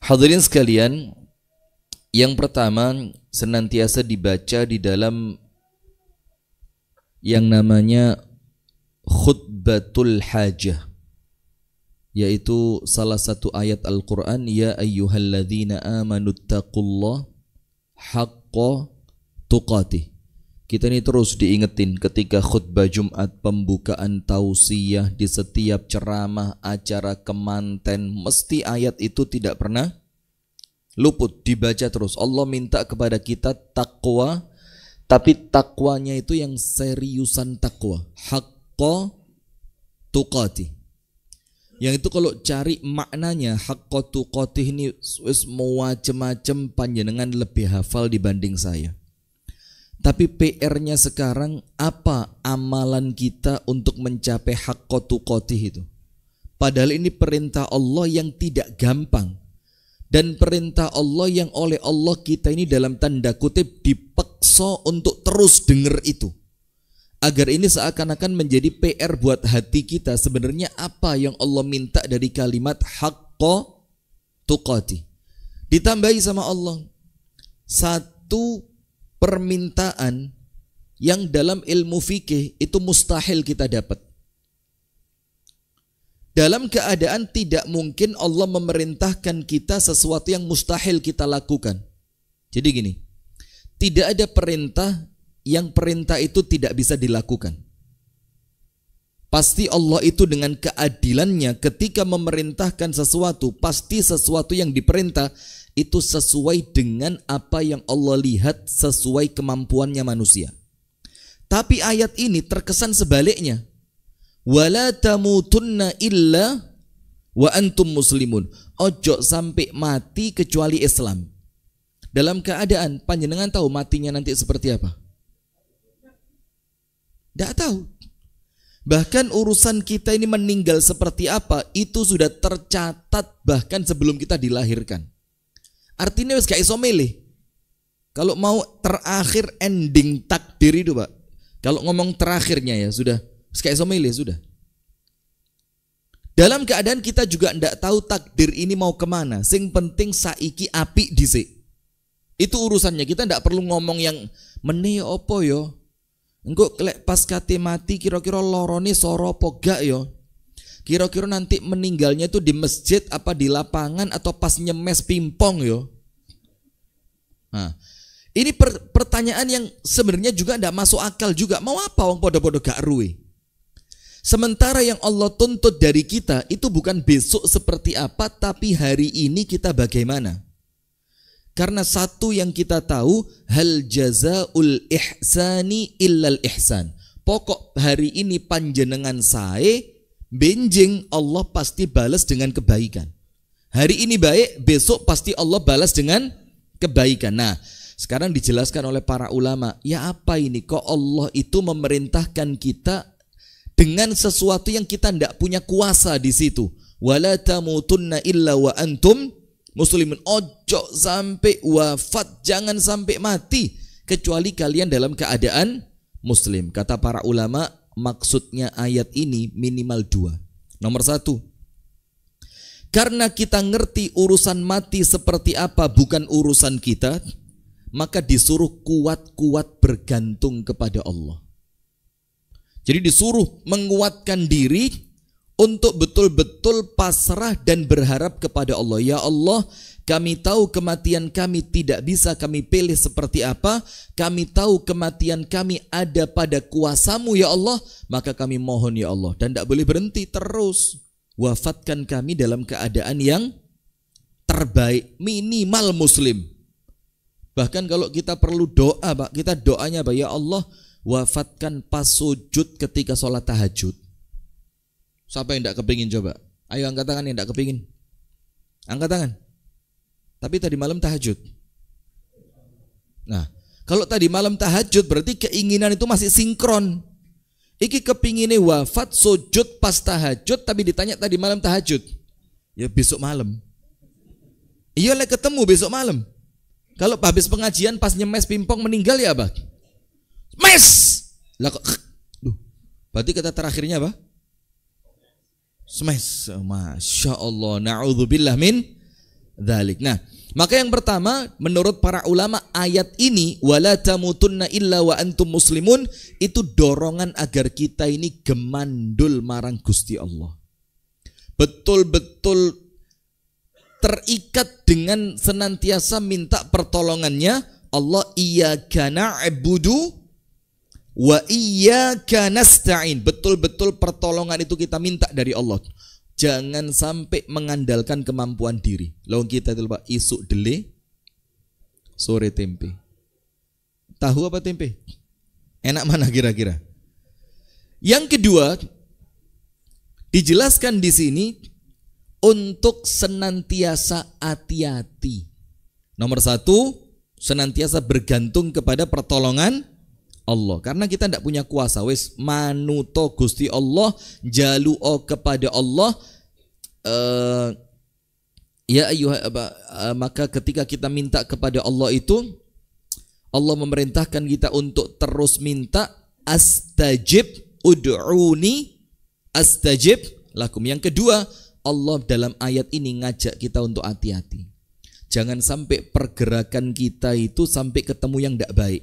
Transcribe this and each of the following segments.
Hadirin sekalian, yang pertama senantiasa dibaca di dalam yang namanya khutbatul hajah, yaitu salah satu ayat Al-Quran, ya ayyuhalladzina amanuttaqullah haqqa tuqatih. Kita ini terus diingetin ketika khutbah Jumat, pembukaan tausiyah, di setiap ceramah, acara kemanten, mesti ayat itu tidak pernah luput, dibaca terus. Allah minta kepada kita takwa, tapi takwanya itu yang seriusan takwa, haqqa tuqatih. Yang itu kalau cari maknanya haqqa tuqatih ini semua macam-macam, panjenengan lebih hafal dibanding saya. Tapi PR-nya sekarang apa amalan kita untuk mencapai haqqa tuqatih itu? Padahal ini perintah Allah yang tidak gampang, dan perintah Allah yang oleh Allah kita ini dalam tanda kutip dipaksa untuk terus dengar itu. Agar ini seakan-akan menjadi PR buat hati kita. Sebenarnya apa yang Allah minta dari kalimat haqqa tuqatih? Ditambahi sama Allah satu permintaan yang dalam ilmu fikih itu mustahil kita dapat. Dalam keadaan tidak mungkin Allah memerintahkan kita sesuatu yang mustahil kita lakukan. Jadi gini, tidak ada perintah yang perintah itu tidak bisa dilakukan. Pasti Allah itu dengan keadilannya ketika memerintahkan sesuatu, pasti sesuatu yang diperintah itu sesuai dengan apa yang Allah lihat, sesuai kemampuannya manusia. Tapi ayat ini terkesan sebaliknya. Wala tamutunna illa wa antum muslimun. Ojo sampai mati kecuali Islam. Dalam keadaan panjenengan tahu matinya nanti seperti apa? Tidak tahu. Bahkan urusan kita ini meninggal seperti apa itu sudah tercatat bahkan sebelum kita dilahirkan. Artinya wis gak iso milih. Kalau mau terakhir ending takdir itu, Pak. Kalau ngomong terakhirnya ya sudah, wis gak iso milih sudah. Dalam keadaan kita juga ndak tahu takdir ini mau kemana. Sing penting saiki apik dhisik. Itu urusannya. Kita ndak perlu ngomong yang meneh opo yo. Engko lek pas kate mati kira-kira lorone soro apa gak yo. Kira-kira nanti meninggalnya itu di masjid apa di lapangan atau pas nyemes pingpong yo. Nah, ini pertanyaan yang sebenarnya juga tidak masuk akal juga. Mau apa wong podo-podo gak ruwe? Sementara yang Allah tuntut dari kita itu bukan besok seperti apa, tapi hari ini kita bagaimana. Karena satu yang kita tahu, hal jazaul ihsani illal ihsan. Pokok hari ini panjenengan sae, benjing Allah pasti balas dengan kebaikan. Hari ini baik, besok pasti Allah balas dengan kebaikan. Nah, sekarang dijelaskan oleh para ulama, ya apa ini kok Allah itu memerintahkan kita dengan sesuatu yang kita tidak punya kuasa di situ. Wala tamutunna illa wa antum muslimun. Ojo sampai wafat, jangan sampai mati kecuali kalian dalam keadaan muslim. Kata para ulama, maksudnya ayat ini minimal dua. Nomor satu, karena kita ngerti urusan mati seperti apa bukan urusan kita, maka disuruh kuat-kuat bergantung kepada Allah. Jadi disuruh menguatkan diri untuk betul-betul pasrah dan berharap kepada Allah. Ya Allah, kami tahu kematian kami tidak bisa kami pilih seperti apa. Kami tahu kematian kami ada pada kuasamu ya Allah. Maka kami mohon ya Allah. Dan tidak boleh berhenti, terus wafatkan kami dalam keadaan yang terbaik, minimal muslim. Bahkan kalau kita perlu doa, Pak, kita doanya, Pak, ya Allah, wafatkan pas sujud ketika sholat tahajud. Siapa yang tidak kepingin coba? Ayo angkat tangan yang tidak kepingin. Angkat tangan. Tapi tadi malam tahajud. Nah, kalau tadi malam tahajud berarti keinginan itu masih sinkron. Iki kepinginnya wafat sujud pas tahajud, tapi ditanya tadi malam tahajud. Ya besok malam. Iya lah ketemu besok malam. Kalau habis pengajian pas nyemes pingpong meninggal ya apa? Mes. Lah kok berarti kata terakhirnya apa? . Masya Allah, na'udzubillah min dzalik. Nah, maka yang pertama menurut para ulama ayat ini wala tamutunna illa wa antum muslimun itu dorongan agar kita ini gemandul marang Gusti Allah. Betul-betul terikat dengan senantiasa minta pertolongannya Allah, iyyaka na'budu wa iyyaka nasta'in. Betul-betul pertolongan itu kita minta dari Allah. Jangan sampai mengandalkan kemampuan diri. Lawan kita itu Pak, isuk dele, sore tempe. Tahu apa tempe? Enak mana kira-kira? Yang kedua, dijelaskan di sini untuk senantiasa hati-hati. Nomor satu, senantiasa bergantung kepada pertolongan Allah. Karena kita tidak punya kuasa. Wis manuto Gusti Allah, jaluo kepada Allah. Maka ketika kita minta kepada Allah itu, Allah memerintahkan kita untuk terus minta. Astajib ud'uni astajib lakum. Yang kedua, Allah dalam ayat ini ngajak kita untuk hati-hati. Jangan sampai pergerakan kita itu sampai ketemu yang tidak baik.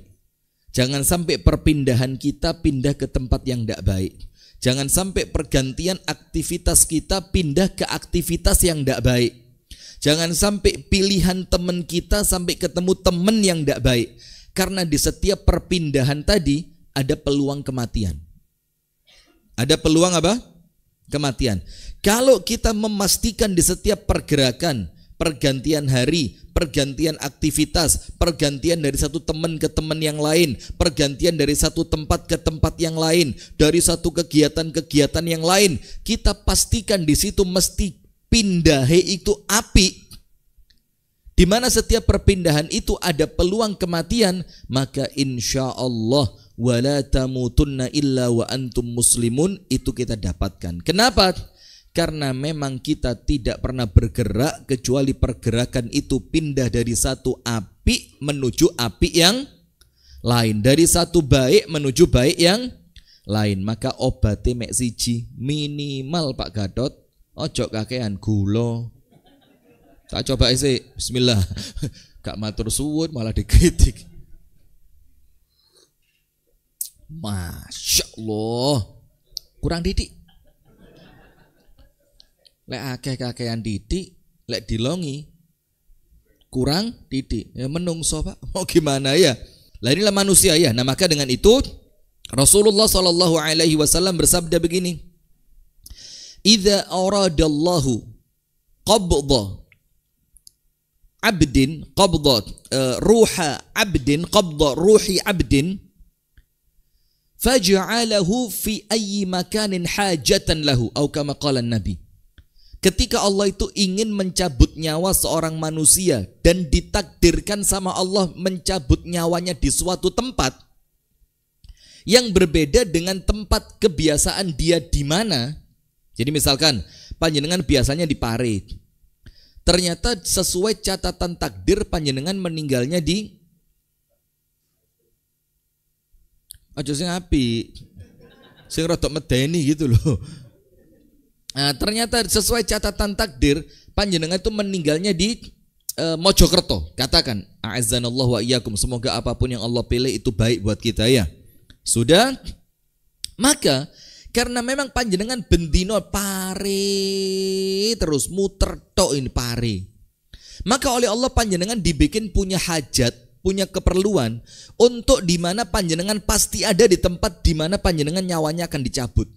Jangan sampai perpindahan kita pindah ke tempat yang tidak baik. Jangan sampai pergantian aktivitas kita pindah ke aktivitas yang tidak baik. Jangan sampai pilihan teman kita sampai ketemu teman yang tidak baik. Karena di setiap perpindahan tadi ada peluang kematian. Ada peluang apa? Kematian. Kalau kita memastikan di setiap pergerakan, pergantian hari, pergantian aktivitas, pergantian dari satu teman ke teman yang lain, pergantian dari satu tempat ke tempat yang lain, dari satu kegiatan-kegiatan yang lain, kita pastikan di situ mesti pindah itu api. Di mana setiap perpindahan itu ada peluang kematian, maka insya Allah wala tamutunna illa wa antum muslimun itu kita dapatkan. Kenapa? Karena memang kita tidak pernah bergerak kecuali pergerakan itu pindah dari satu api menuju api yang lain, dari satu baik menuju baik yang lain. Maka obatnya mek siji minimal Pak Gatot, ojo kakean gula. Tak coba isi, bismillah. Gak matur suwun malah dikritik. Masya Allah, kurang didik. Lek akeh-kakehan didik, lek dilongi kurang didik. Ya menungso Pak, mau gimana ya? Lah inilah manusia ya. Nah maka dengan itu Rasulullah SAW bersabda begini, idza aradallahu qabdha abdin qabdha ruha abdin qabdha ruhi abdin faj'alahu fi ayyi makanin hajatan lahu atau kama qala Nabi. Ketika Allah itu ingin mencabut nyawa seorang manusia dan ditakdirkan sama Allah mencabut nyawanya di suatu tempat yang berbeda dengan tempat kebiasaan dia di mana. Jadi misalkan panjenengan biasanya di Pare. Ternyata sesuai catatan takdir panjenengan meninggalnya di aja sing api. Sing rodok medeni gitu loh. Nah, ternyata sesuai catatan takdir panjenengan itu meninggalnya di Mojokerto. Katakan a'azzanallahu wa iyyakum, semoga apapun yang Allah pilih itu baik buat kita ya. Sudah? Maka karena memang panjenengan bendino Pare terus muter tok ini Pare. Maka oleh Allah panjenengan dibikin punya hajat, punya keperluan untuk di mana panjenengan pasti ada di tempat di mana panjenengan nyawanya akan dicabut.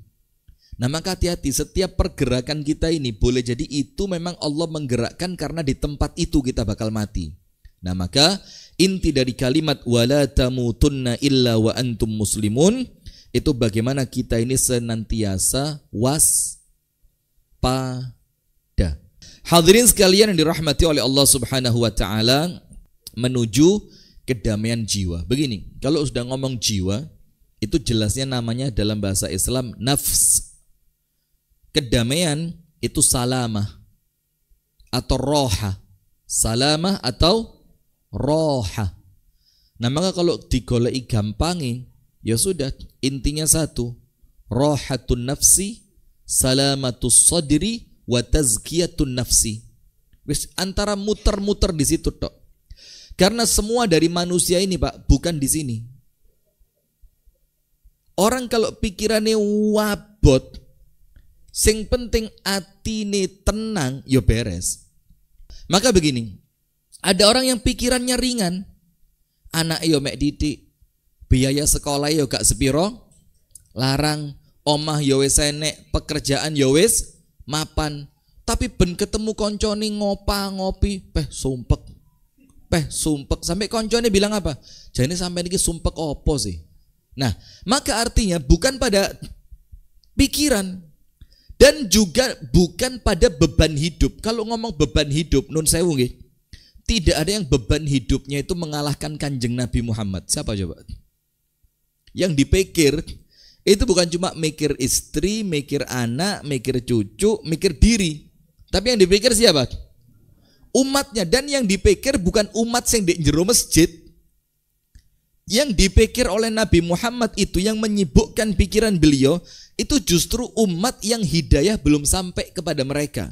Nah maka hati-hati, setiap pergerakan kita ini boleh jadi itu memang Allah menggerakkan karena di tempat itu kita bakal mati. Nah maka inti dari kalimat wala tamutunna illa wa antum muslimun itu bagaimana kita ini senantiasa waspada. Hadirin sekalian yang dirahmati oleh Allah Subhanahu wa taala, menuju kedamaian jiwa. Begini, kalau sudah ngomong jiwa itu jelasnya namanya dalam bahasa Islam nafs. Kedamaian itu salamah atau roha. Salamah atau roha. Nah maka kalau digoleki gampangi, ya sudah, intinya satu, rohatun nafsi, salamatus sadri, wa tazkiyatun nafsi. Wis antara muter-muter di situ tok. Karena semua dari manusia ini Pak bukan di sini. Orang kalau pikirannya wabot, sing penting atine tenang, yo beres. Maka begini, ada orang yang pikirannya ringan, anak yo mek didik, biaya sekolah yo gak sepiro, larang, omah yo wis enek, pekerjaan yo wis mapan. Tapi ben ketemu koncone ngopi, peh sumpek sampai koncone bilang apa? Jane sampai niki sumpek opo sih? Nah, maka artinya bukan pada pikiran dan juga bukan pada beban hidup. Kalau ngomong beban hidup, nun sewu nggih, tidak ada yang beban hidupnya itu mengalahkan Kanjeng Nabi Muhammad. Siapa coba? Yang dipikir itu bukan cuma mikir istri, mikir anak, mikir cucu, mikir diri. Tapi yang dipikir siapa? Umatnya. Dan yang dipikir bukan umat yang di jero masjid. Yang dipikir oleh Nabi Muhammad itu, yang menyibukkan pikiran beliau, itu justru umat yang hidayah belum sampai kepada mereka.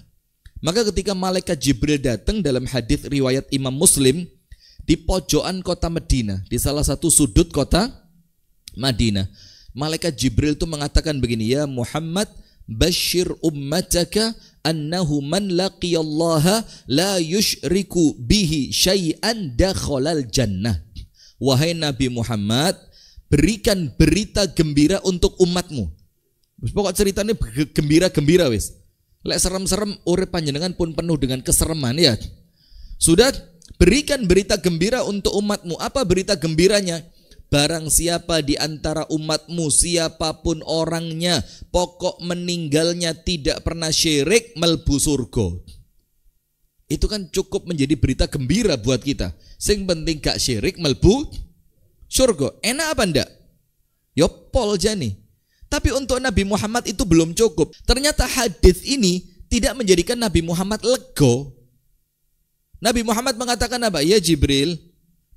Maka ketika malaikat Jibril datang dalam hadis riwayat Imam Muslim, di pojokan kota Madinah, di salah satu sudut kota Madinah, malaikat Jibril itu mengatakan begini, ya Muhammad, bashir ummataka annahu man laqiyallaha la yushriku bihi syai'an dakhalal jannah. Wahai Nabi Muhammad, berikan berita gembira untuk umatmu. Pokok ceritanya gembira-gembira wis. Lek serem-serem urip panjenengan pun penuh dengan kesereman ya. Sudah, berikan berita gembira untuk umatmu. Apa berita gembiranya? Barang siapa di antara umatmu, siapapun orangnya, pokok meninggalnya tidak pernah syirik, melbu surga. Itu kan cukup menjadi berita gembira buat kita. Sing penting gak syirik, melbu surga. Enak apa ndak? Yo pol jani. Tapi untuk Nabi Muhammad itu belum cukup. Ternyata hadis ini tidak menjadikan Nabi Muhammad lego. Nabi Muhammad mengatakan apa? Ya Jibril,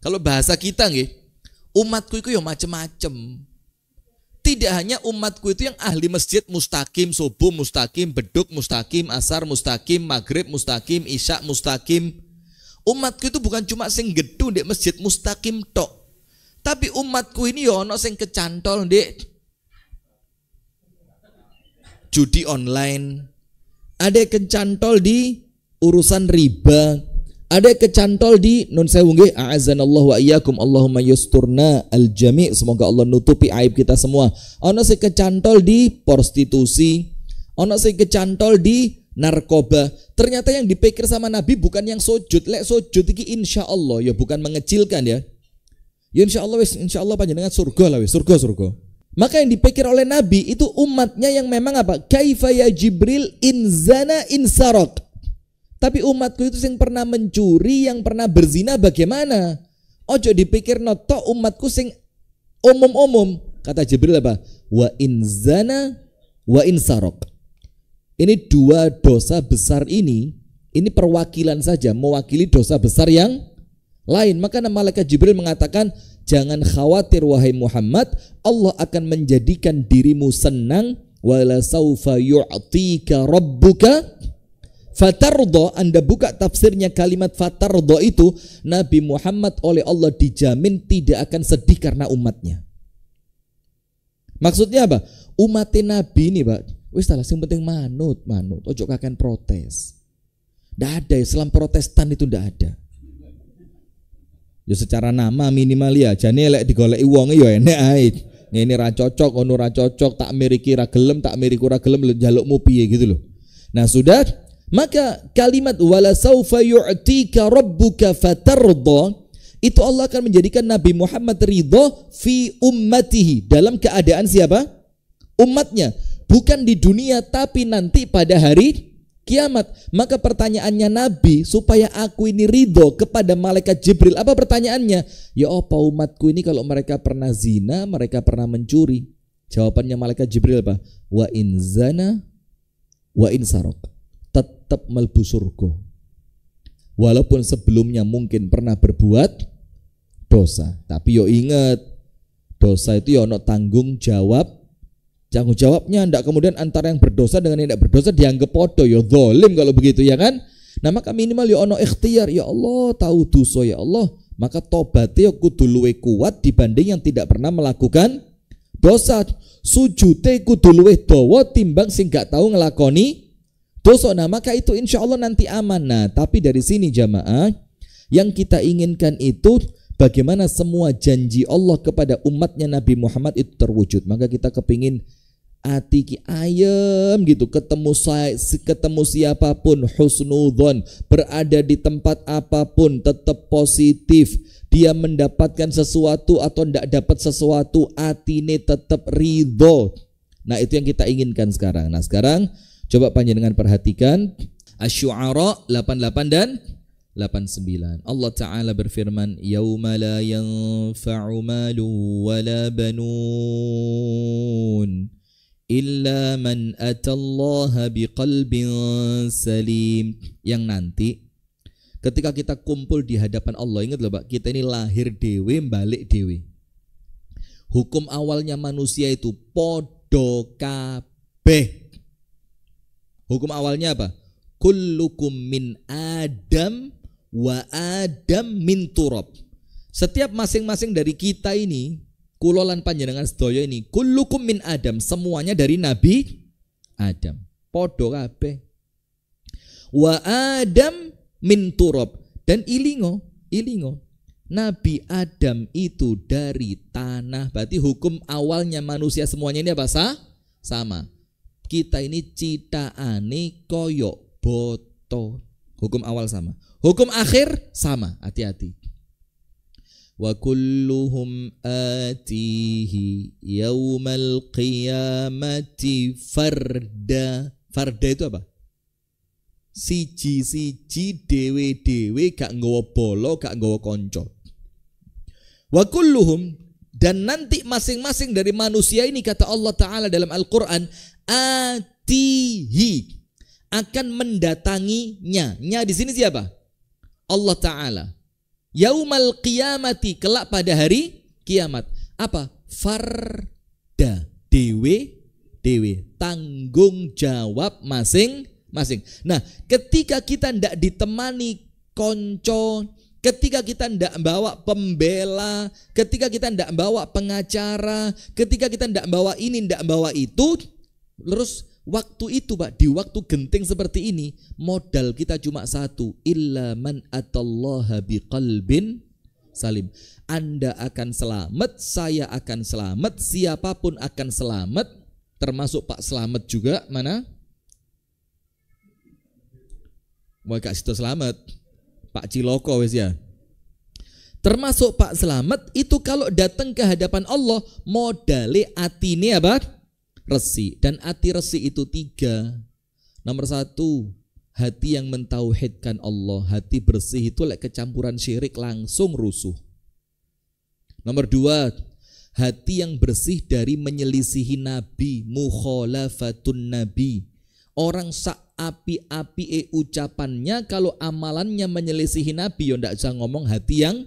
kalau bahasa kita nggih, umatku itu yang macem-macem. Tidak hanya umatku itu yang ahli masjid mustaqim, subuh mustaqim, beduk mustaqim, asar mustaqim, maghrib mustaqim, isya mustaqim. Umatku itu bukan cuma sing gedung di masjid mustaqim tok. Tapi umatku ini ya ono sing kecantol di judi online, ada yang kecantol di urusan riba, ada yang kecantol di nun sewu nggih, a'azanallahu wa iyyakum, Allahumma yusturna al-jami', semoga Allah nutupi aib kita semua. Ono sing kecantol di prostitusi, ono sing kecantol di narkoba. Ternyata yang dipikir sama Nabi bukan yang sujud. Lek sujud iki insyaallah ya bukan mengecilkan ya. Ya insyaallah wis, insyaallah panjenengan surga lah wis, surga. Maka yang dipikir oleh Nabi itu umatnya yang memang apa? Kaifa ya Jibril in zana in saraq. Tapi umatku itu yang pernah mencuri, yang pernah berzina bagaimana? Ojo dipikir noto umatku sing umum-umum. Kata Jibril apa? Wa in zana wa in saraq. Ini dua dosa besar ini perwakilan saja, mewakili dosa besar yang lain. Maka malaikat Jibril mengatakan, jangan khawatir wahai Muhammad, Allah akan menjadikan dirimu senang. Wala saufa yu'tika rabbuka fatardo. Anda buka tafsirnya kalimat fatardo itu, Nabi Muhammad oleh Allah dijamin tidak akan sedih karena umatnya. Maksudnya apa? Umatnya Nabi ini Pak, wis salah, yang penting manut, ojo kaken protes. Ndak ada Islam Protestan itu, ndak ada. Ya secara nama minimal ya, jane lek digoleki wong ya enek ae. Ngene ra cocok, ono ra cocok, tak miriki ra gelem, tak miriku ra gelem, njalukmu piye gitu loh. Nah, sudah, maka kalimat wala saufa yu'tika rabbuka fatarda, itu Allah akan menjadikan Nabi Muhammad ridho fi ummatihi, dalam keadaan siapa? Umatnya. Bukan di dunia tapi nanti pada hari kiamat. Maka pertanyaannya Nabi, supaya aku ini ridho kepada malaikat Jibril, apa pertanyaannya? Ya apa umatku ini kalau mereka pernah zina, mereka pernah mencuri? Jawabannya malaikat Jibril apa? Wa in zana wa in saraq, tetap melbu surga. Walaupun sebelumnya mungkin pernah berbuat dosa. Tapi yo ingat, dosa itu yo ono tanggung jawab. Jawabnya ndak kemudian antara yang berdosa dengan yang tidak berdosa dianggap podo, ya zalim kalau begitu ya kan. Nah maka minimal ya ono ikhtiar, ya Allah tahu dosa ya Allah, maka tobatnya kudu luwih kuat dibanding yang tidak pernah melakukan dosa. Sujute kudu luwih dawa timbang sing gak tahu ngelakoni dosa. Nah maka itu insya Allah nanti aman. Nah tapi dari sini jamaah, yang kita inginkan itu bagaimana semua janji Allah kepada umatnya Nabi Muhammad itu terwujud. Maka kita kepingin hati ki ayem gitu, ketemu siapapun husnudzon, berada di tempat apapun tetap positif. Dia mendapatkan sesuatu atau tidak dapat sesuatu, atine tetap ridho. Nah itu yang kita inginkan sekarang. Nah sekarang coba panjenengan perhatikan Asy-Syu'ara 88 dan 89. Allah Ta'ala berfirman, yauma la yanfa'u malu wala banun illa man atallaha biqalbin salim. Yang nanti ketika kita kumpul di hadapan Allah, ingat loh Pak, kita ini lahir dewe balik dewe. Hukum awalnya manusia itu podo kabeh. Hukum awalnya apa? Kullukum min Adam wa Adam min turab. Setiap masing-masing dari kita ini, kulolan panjenengan sedaya ini, kullukum min Adam, semuanya dari Nabi Adam. Podo kabeh. Wa Adam min turab, dan ilingo Nabi Adam itu dari tanah. Berarti hukum awalnya manusia semuanya ini apa? Sama. Kita ini citaane koyok boto. Hukum awal sama, hukum akhir sama. Hati-hati. Wa kulluhum atihi yaumal qiyamati farda. Farda itu apa? Siji-siji, dewe-dewe, gak nggawa bolo, gak nggawa konco. Wa kulluhum, dan nanti masing-masing dari manusia ini, kata Allah Ta'ala dalam Al-Quran, atihi, akan mendatanginya. Nya di sini siapa? Allah Ta'ala. Yaumal qiyamati, kelak pada hari kiamat. Apa? Farda, dewe, tanggung jawab masing-masing. Nah, ketika kita ndak ditemani konco, ketika kita ndak bawa pembela, ketika kita ndak bawa pengacara, ketika kita ndak bawa ini, ndak bawa itu, terus waktu itu Pak, di waktu genting seperti ini, modal kita cuma satu, illa man atallaha biqalbin salim. Anda akan selamat, saya akan selamat, siapapun akan selamat, termasuk Pak Selamat juga. Mana? Wah Kak Situ selamat, Pak Ciloko wes ya. Termasuk Pak Selamat itu kalau datang ke hadapan Allah, modale atine apa? Resi. Dan hati resi itu 3. Nomor 1, hati yang mentauhidkan Allah. Hati bersih itu lek kecampuran syirik langsung rusuh. Nomor 2, hati yang bersih dari menyelisihi Nabi, mukhalafatun Nabi. Orang sak api-api ucapannya, kalau amalannya menyelisihi Nabi, ya ndak usah ngomong hati yang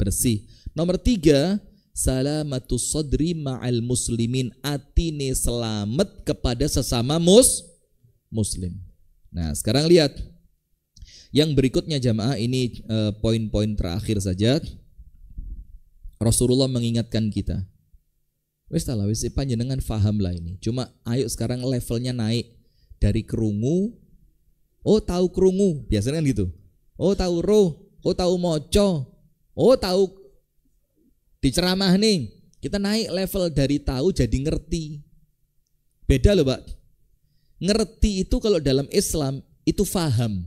bersih. Nomor 3, salamatus sadri ma'al muslimin, atine selamat kepada sesama muslim. Nah sekarang lihat yang berikutnya jamaah, ini poin-poin terakhir saja. Rasulullah mengingatkan kita, wis talah wis panjenengan faham lah ini, cuma ayo sekarang levelnya naik dari kerungu, oh tahu kerungu biasanya kan gitu, oh tahu roh, oh tahu moco, oh tahu diceramah nih, kita naik level dari tahu jadi ngerti. Beda loh Pak. Ngerti itu kalau dalam Islam itu faham.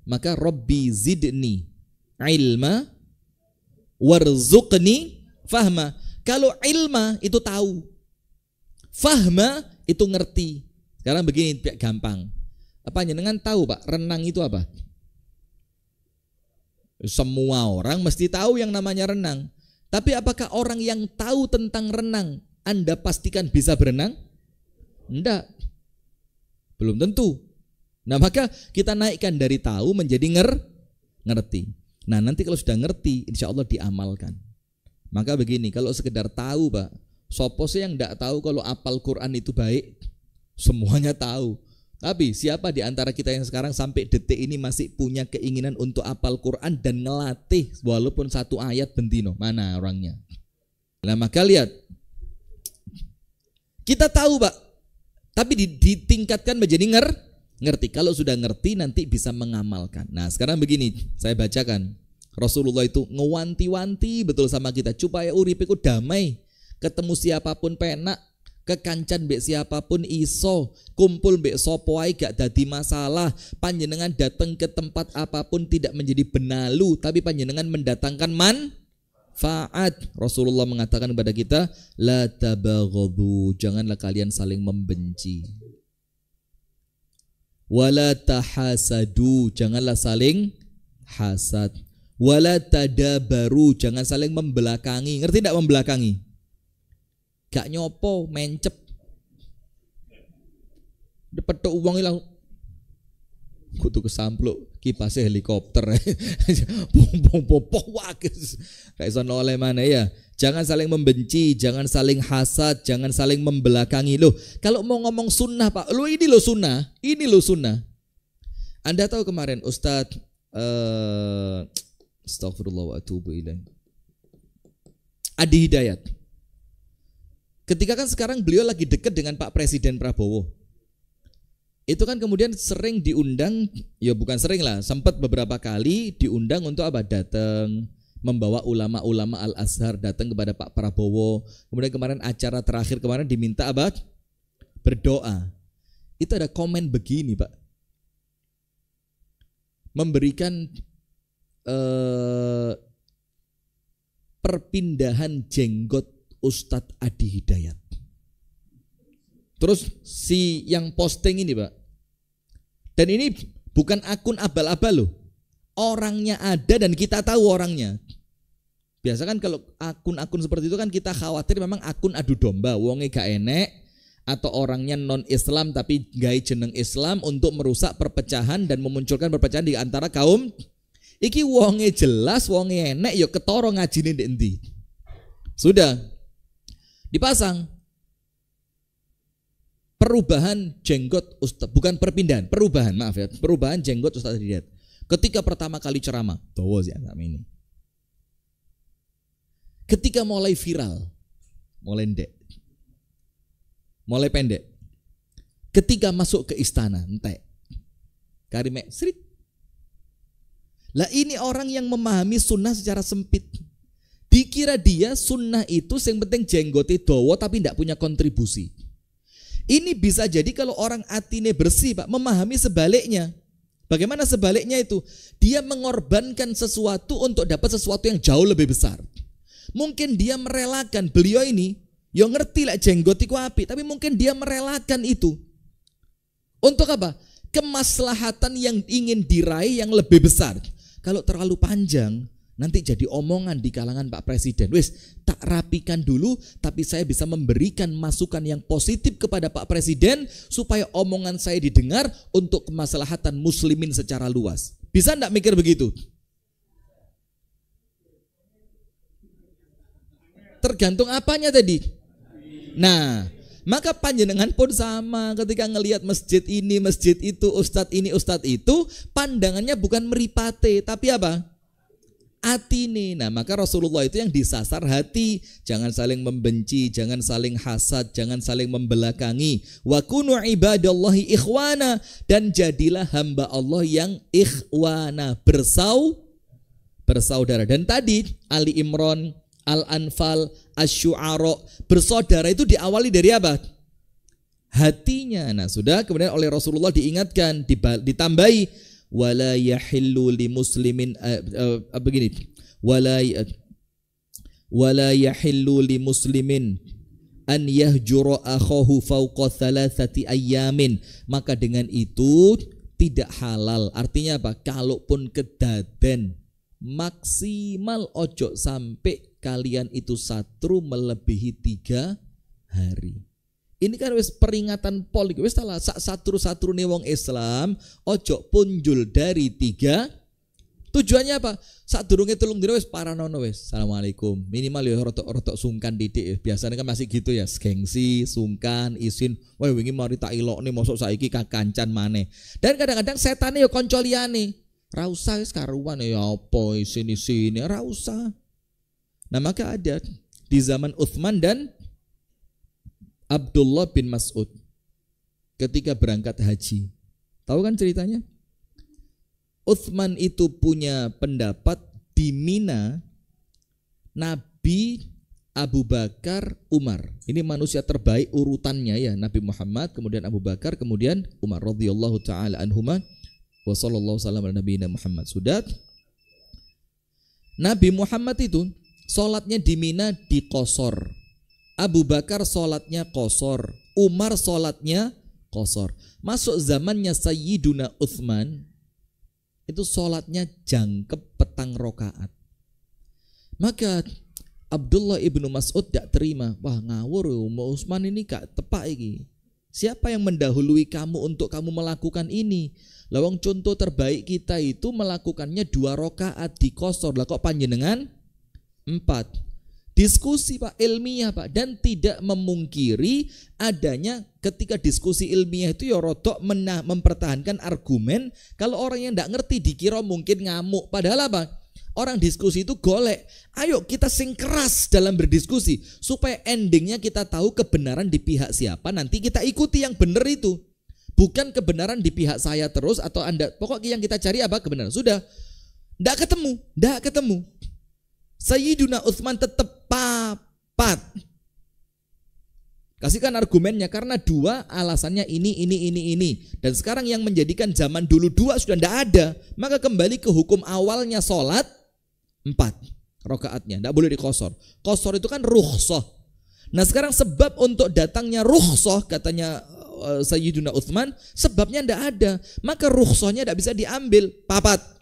Maka Rabbi zidni ilma warzuqni fahma. Kalau ilma itu tahu, fahma itu ngerti. Sekarang begini gampang. Apa jenengan tahu Pak, renang itu apa? Semua orang mesti tahu yang namanya renang. Tapi apakah orang yang tahu tentang renang Anda pastikan bisa berenang? Enggak. Belum tentu. Nah maka kita naikkan dari tahu menjadi ngerti. Nah nanti kalau sudah ngerti, insya Allah diamalkan. Maka begini, kalau sekedar tahu Pak, sopo sih yang enggak tahu kalau apal Quran itu baik? Semuanya tahu. Tapi siapa di antara kita yang sekarang sampai detik ini masih punya keinginan untuk hafal Quran dan ngelatih walaupun satu ayat bentino? Mana orangnya? Nah maka lihat, kita tahu Pak, tapi ditingkatkan menjadi ngerti. Kalau sudah ngerti nanti bisa mengamalkan. Nah sekarang begini, saya bacakan. Rasulullah itu ngewanti-wanti betul sama kita supaya urip iku damai, ketemu siapapun penak, kekancan mbek siapapun iso, kumpul mbek sapa wae gak dadi masalah, panjenengan datang ke tempat apapun tidak menjadi benalu, tapi panjenengan mendatangkan manfaat. Rasulullah mengatakan kepada kita, la tabaghadu, janganlah kalian saling membenci. Wala tahasadu, janganlah saling hasad. Wala tadabaru, jangan saling membelakangi. Ngerti tidak membelakangi? Gak nyopo, mencep. Depet uang hilang. Kudu kesampluk kipasnya helikopter. Bong-bong-bong wakis. Kayak sono oleh mana ya? Jangan saling membenci, jangan saling hasad, jangan saling membelakangi. Loh, kalau mau ngomong sunnah Pak, lo ini lo sunnah, ini lo sunnah. Anda tahu kemarin Ustadz Astaghfirullah wa atubu ilaih, Adi Hidayat. Ketika kan sekarang beliau lagi dekat dengan Pak Presiden Prabowo. Itu kan kemudian sering diundang, ya bukan sering lah, sempat beberapa kali diundang untuk apa? Datang, membawa ulama-ulama Al-Azhar datang kepada Pak Prabowo. Kemudian kemarin acara terakhir kemarin diminta apa? Berdoa. Itu ada komen begini Pak. Memberikan perpindahan jenggot Ustadz Adi Hidayat. Terus si yang posting ini Pak, dan ini bukan akun abal-abal loh, orangnya ada dan kita tahu orangnya. Biasa kan kalau akun-akun seperti itu kan kita khawatir memang akun adu domba, wonge gak enek, atau orangnya non Islam tapi gawe jeneng Islam untuk merusak perpecahan dan memunculkan perpecahan di antara kaum. Iki wonge jelas, wonge enek, yo ketoro ngajine ndek endi. Sudah dipasang perubahan jenggot Ustaz, bukan perpindahan, perubahan, maaf ya, perubahan jenggot Ustaz Hidayat. Ketika pertama kali ceramah, dawa sih ini. Ketika mulai viral, mulai pendek. Ketika masuk ke istana, entek. Karime srit. Lah ini orang yang memahami sunnah secara sempit. Dikira dia sunnah itu yang penting jenggote dawa tapi tidak punya kontribusi. Ini bisa jadi kalau orang atine bersih Pak, memahami sebaliknya. Bagaimana sebaliknya itu? Dia mengorbankan sesuatu untuk dapat sesuatu yang jauh lebih besar. Mungkin dia merelakan, beliau ini yo ngerti lah jenggot iku apik, tapi mungkin dia merelakan itu. Untuk apa? Kemaslahatan yang ingin diraih yang lebih besar. Kalau terlalu panjang nanti jadi omongan di kalangan Pak Presiden. Wis, tak rapikan dulu, tapi saya bisa memberikan masukan yang positif kepada Pak Presiden supaya omongan saya didengar untuk kemaslahatan muslimin secara luas. Bisa enggak mikir begitu? Tergantung apanya tadi. Nah, maka panjenengan pun sama ketika ngelihat masjid ini, masjid itu, ustadz ini, ustadz itu, pandangannya bukan meripate, tapi apa? Hati nih. Nah maka Rasulullah itu yang disasar hati. Jangan saling membenci, jangan saling hasad, jangan saling membelakangi. Wa kunu ibadallahi ikhwana, dan jadilah hamba Allah yang ikhwana, bersaudara. Dan tadi Ali Imran, Al-Anfal, Asy-Syu'ara, bersaudara itu diawali dari apa? Hatinya. Nah sudah, kemudian oleh Rasulullah diingatkan, ditambahi wala yahillu li muslimin begini, wala yahillu li muslimin an yahjura akhahu fawqa thalathati ayyamin. Maka dengan itu tidak halal. Artinya apa? Kalaupun kedaden, maksimal ojo sampai kalian itu satru melebihi 3 hari. Ini kan wis peringatan pol, wis salah satru-satrune wong Islam, ojo punjul dari 3 Tujuannya apa? Saat durunge tulung dina wis paranono wis. Assalamualaikum. Minimal ya rotok sungkan didik. Biasanya kan masih gitu ya, gengsi, sungkan, isin. Wah wingi mari tak ilokne mosok saiki kakancan maneh. Dan kadang-kadang setane ya kanca liyane. Ra usah wis karuan ya apa isin-isine, ra usah. Nah, maka ada di zaman Utsman dan Abdullah bin Mas'ud ketika berangkat haji. Tahu kan ceritanya? Utsman itu punya pendapat di Mina, Nabi, Abu Bakar, Umar. Ini manusia terbaik urutannya ya, Nabi Muhammad, kemudian Abu Bakar, kemudian Umar radhiyallahu taala anhuma wa sallallahu salam ala nabiyina Muhammad. Sudah. Nabi Muhammad itu salatnya di Mina diqosor. Abu Bakar salatnya qosor, Umar salatnya qosor. Masuk zamannya Sayyiduna Utsman itu sholatnya jangkep petang rokaat. Maka Abdullah ibnu Mas'ud tidak terima. Wah ngawur, Utsman ini gak tepak iki. Siapa yang mendahului kamu untuk kamu melakukan ini? Lawang contoh terbaik kita itu melakukannya 2 rokaat di qosor. Lah kok panjenengan 4? Diskusi Pak, ilmiah Pak, dan tidak memungkiri adanya ketika diskusi ilmiah itu ya rodok mempertahankan argumen. Kalau orang yang tidak ngerti dikira mungkin ngamuk, padahal apa? Orang diskusi itu golek. Ayo kita sing keras dalam berdiskusi supaya endingnya kita tahu kebenaran di pihak siapa, nanti kita ikuti yang benar itu. Bukan kebenaran di pihak saya terus atau Anda. Pokoknya yang kita cari apa? Kebenaran. Sudah. Tidak ketemu. Sayyiduna Utsman tetap papat. Kasihkan argumennya karena 2 alasannya ini. Dan sekarang yang menjadikan zaman dulu 2 sudah tidak ada. Maka kembali ke hukum awalnya sholat 4 rakaatnya. Tidak boleh dikosor. Kosor itu kan rukhsah. Nah sekarang sebab untuk datangnya rukhsah katanya Sayyiduna Utsman, sebabnya tidak ada. Maka rukhsahnya tidak bisa diambil. Papat.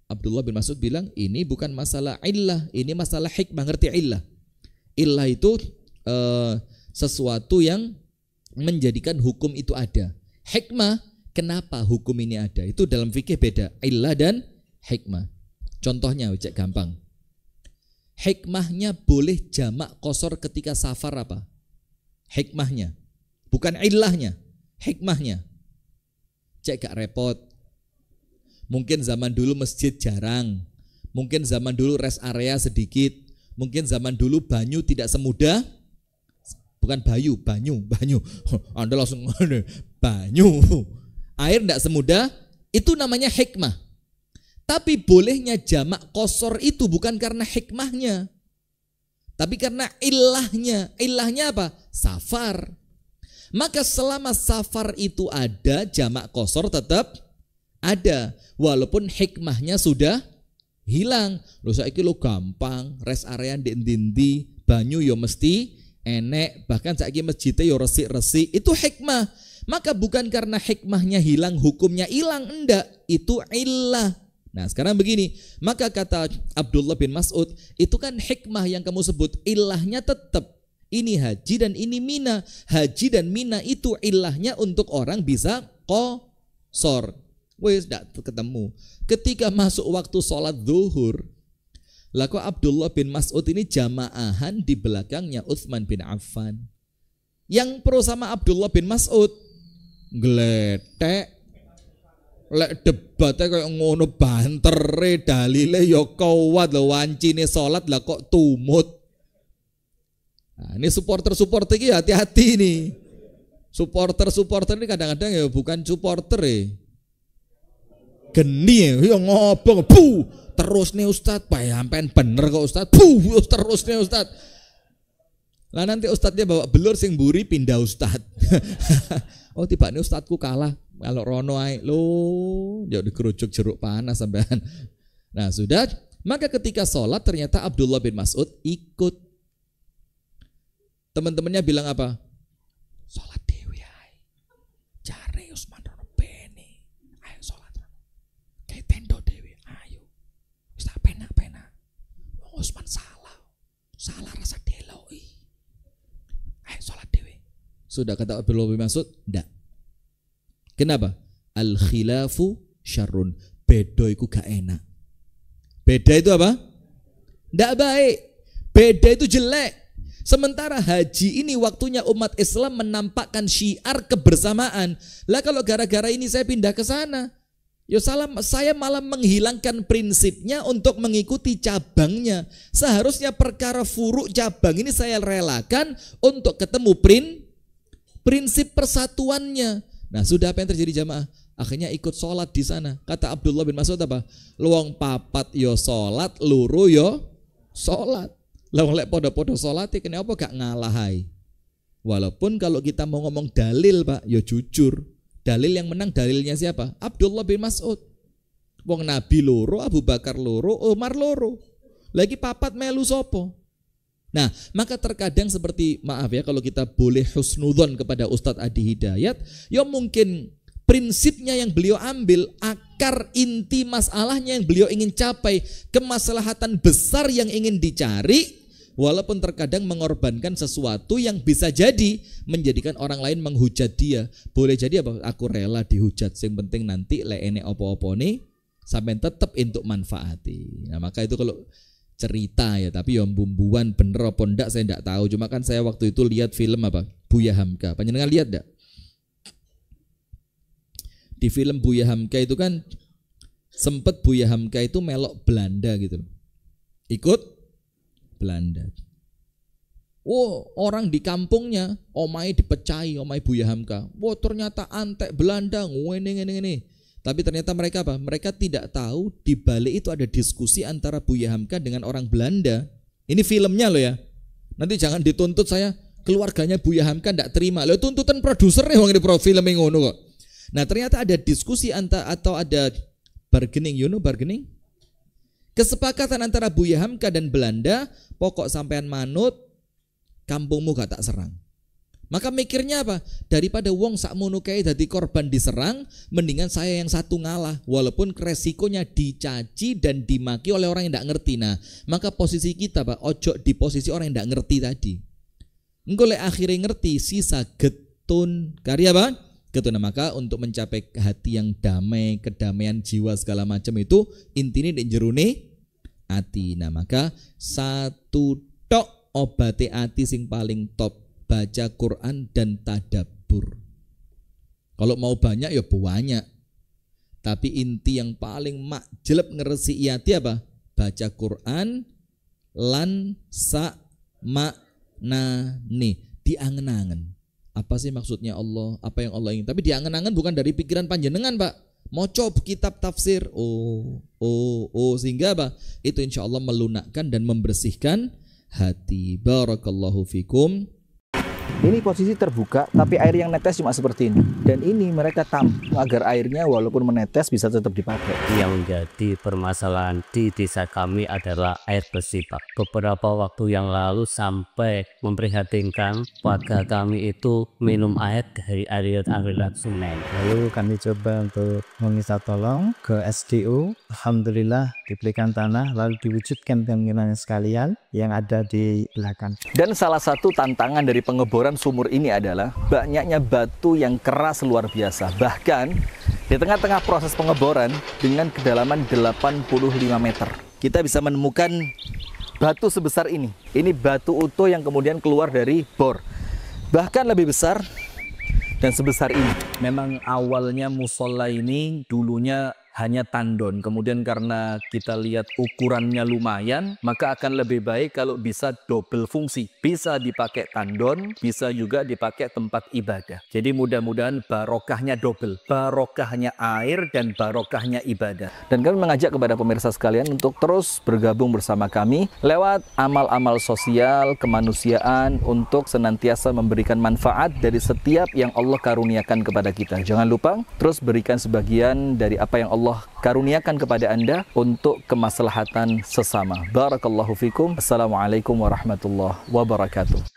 Abdullah bin Mas'ud bilang ini bukan masalah illah, ini masalah hikmah. Ngerti illah? Illah itu sesuatu yang menjadikan hukum itu ada. Hikmah, kenapa hukum ini ada? Itu dalam fikih beda, illah dan hikmah. Contohnya cek gampang. Hikmahnya boleh jamak qosor ketika safar apa? Hikmahnya, bukan illahnya, hikmahnya. Cek gak repot. Mungkin zaman dulu masjid jarang, mungkin zaman dulu rest area sedikit, mungkin zaman dulu banyu tidak semudah, bukan banyu, Anda langsung banyu, air tidak semudah, itu namanya hikmah. Tapi bolehnya jamak qosor itu bukan karena hikmahnya, tapi karena illahnya. Illahnya apa? Safar. Maka selama safar itu ada, jamak qosor tetap ada, walaupun hikmahnya sudah hilang. Lho saiki lo gampang, rest area ndi banyu yo mesti enek, bahkan saiki masjidnya yo resik-resik, itu hikmah. Maka bukan karena hikmahnya hilang, hukumnya hilang, enggak, itu illah. Nah sekarang begini, maka kata Abdullah bin Mas'ud, itu kan hikmah yang kamu sebut, ilahnya tetap. Ini haji dan ini Mina. Haji dan Mina itu ilahnya untuk orang bisa qosor. Wes tidak ketemu. Ketika masuk waktu sholat zuhur, laku Abdullah bin Mas'ud ini jamaahan di belakangnya Utsman bin Affan. Yang pro sama Abdullah bin Mas'ud gletek, lek debatnya kayak ngono bantere, dalile ya kuat lho, wancine sholat lah kok tumut. Nah, ini supporter ini hati-hati nih. Supporter ini kadang-kadang ya bukan supporter ya. Geni ya ngobong, terus nih Ustadz, sampean bener kok Ustadz, terus nih Ustadz. Lah nanti Ustadznya bawa belur sing mburi pindah Ustadz. Oh tiba nih Ustadzku kalah, kalau rono ae lo, jadi kerucuk jeruk panas sampean. Nah sudah, maka ketika sholat ternyata Abdullah bin Mas'ud ikut. Teman-temannya bilang apa? Sholat dewi ae, cari Utsman rono bene, ayo sholat rono. Kayak tendo dewi, ayo. Ustaz penak. Utsman salah rasa deloi. Ayo sholat dewi. Sudah kata Abdullah bin Mas'ud, enggak. Kenapa? Al khilafu syarrun. beda itu gak enak. Beda itu apa? Ndak baik. Beda itu jelek. Sementara haji ini waktunya umat Islam menampakkan syiar kebersamaan. Lah kalau gara-gara ini saya pindah ke sana, ya saya malah menghilangkan prinsipnya untuk mengikuti cabangnya. Seharusnya perkara furuk cabang ini saya relakan untuk ketemu prinsip persatuannya. Nah, sudah apa yang terjadi jamaah? Akhirnya ikut sholat di sana. Kata Abdullah bin Mas'ud apa? Luang papat yo sholat, luru yo sholat. Luang lek podo-podo sholat, kenapa gak ngalahai? Walaupun kalau kita mau ngomong dalil Pak, yo jujur. Dalil yang menang dalilnya siapa? Abdullah bin Mas'ud. Wong Nabi loro, Abu Bakar loro, Umar loro. Lagi papat melu sopo. Nah, maka terkadang seperti maaf ya kalau kita boleh husnudzon kepada Ustadz Adi Hidayat, ya mungkin prinsipnya yang beliau ambil, akar inti masalahnya yang beliau ingin capai, kemaslahatan besar yang ingin dicari, walaupun terkadang mengorbankan sesuatu yang bisa jadi menjadikan orang lain menghujat dia. Boleh jadi apa? Aku rela dihujat, yang penting nanti enek opo-opo nih sampai tetap untuk manfaati. Nah, maka itu kalau cerita ya, tapi yang bumbuan bener apa ndak saya ndak tahu. Cuma kan saya waktu itu lihat film apa? Buya Hamka. Panjenengan lihat ndak? Di film Buya Hamka itu kan sempet Buya Hamka itu melok Belanda gitu. Ikut Belanda. Oh, orang di kampungnya omai dipecahi, omai Buya Hamka. Wah, ternyata antek Belanda ngene. Tapi ternyata mereka apa? Mereka tidak tahu di balik itu ada diskusi antara Buya Hamka dengan orang Belanda. Ini filmnya loh ya. Nanti jangan dituntut saya keluarganya Buya Hamka ndak terima. Loh, tuntutan produser nih wong di film yang ngono kok. Nah, ternyata ada diskusi atau ada bargaining, bargaining? Kesepakatan antara Buya Hamka dan Belanda, pokok sampean manut, kampungmu gak tak serang. Maka mikirnya apa? Daripada wong sakmono kae dadi korban diserang, mendingan saya yang satu ngalah, walaupun resikonya dicaci dan dimaki oleh orang yang tidak ngerti. Nah, maka posisi kita Pak, ojo di posisi orang yang tidak ngerti tadi. Engko lek akhirnya ngerti sisa getun. Karya apa? Nah, maka untuk mencapai hati yang damai, kedamaian jiwa segala macam itu intinya di jerone ati. Nah, maka satu tok obate ati sing paling top, baca Quran dan tadabbur. Kalau mau banyak ya banyak. Tapi inti yang paling makjeleb ngeresi ati apa? Baca Quran lan sa maknane diangen-angen. Apa sih maksudnya Allah? Apa yang Allah ingin? Tapi diangen-angen bukan dari pikiran panjenengan, Pak. Moco kitab tafsir. Sehingga apa? Itu insya Allah melunakkan dan membersihkan hati. Barakallahu fikum. Ini posisi terbuka, tapi air yang netes cuma seperti ini. Dan ini mereka tampung agar airnya walaupun menetes bisa tetap dipakai. Yang menjadi permasalahan di desa kami adalah air bersih, Pak. Beberapa waktu yang lalu sampai memprihatinkan warga kami itu minum air dari aliran sungai. Lalu kami coba untuk meminta tolong ke SDU. Alhamdulillah diberikan tanah, lalu diwujudkan keinginan sekalian yang ada di belakang. Dan salah satu tantangan dari pengeboran sumur ini adalah banyaknya batu yang keras luar biasa. Bahkan di tengah-tengah proses pengeboran dengan kedalaman 85 meter, kita bisa menemukan batu sebesar ini. Ini batu utuh yang kemudian keluar dari bor. Bahkan lebih besar dan sebesar ini. Memang awalnya musola ini dulunya hanya tandon, kemudian karena kita lihat ukurannya lumayan, maka akan lebih baik kalau bisa double fungsi. Bisa dipakai tandon, bisa juga dipakai tempat ibadah. Jadi mudah-mudahan barokahnya double, barokahnya air dan barokahnya ibadah. Dan kami mengajak kepada pemirsa sekalian untuk terus bergabung bersama kami lewat amal-amal sosial, kemanusiaan, untuk senantiasa memberikan manfaat dari setiap yang Allah karuniakan kepada kita. Jangan lupa terus berikan sebagian dari apa yang Allah karuniakan kepada Anda untuk kemaslahatan sesama. Barakallahu fikum. Assalamualaikum warahmatullahi wabarakatuh.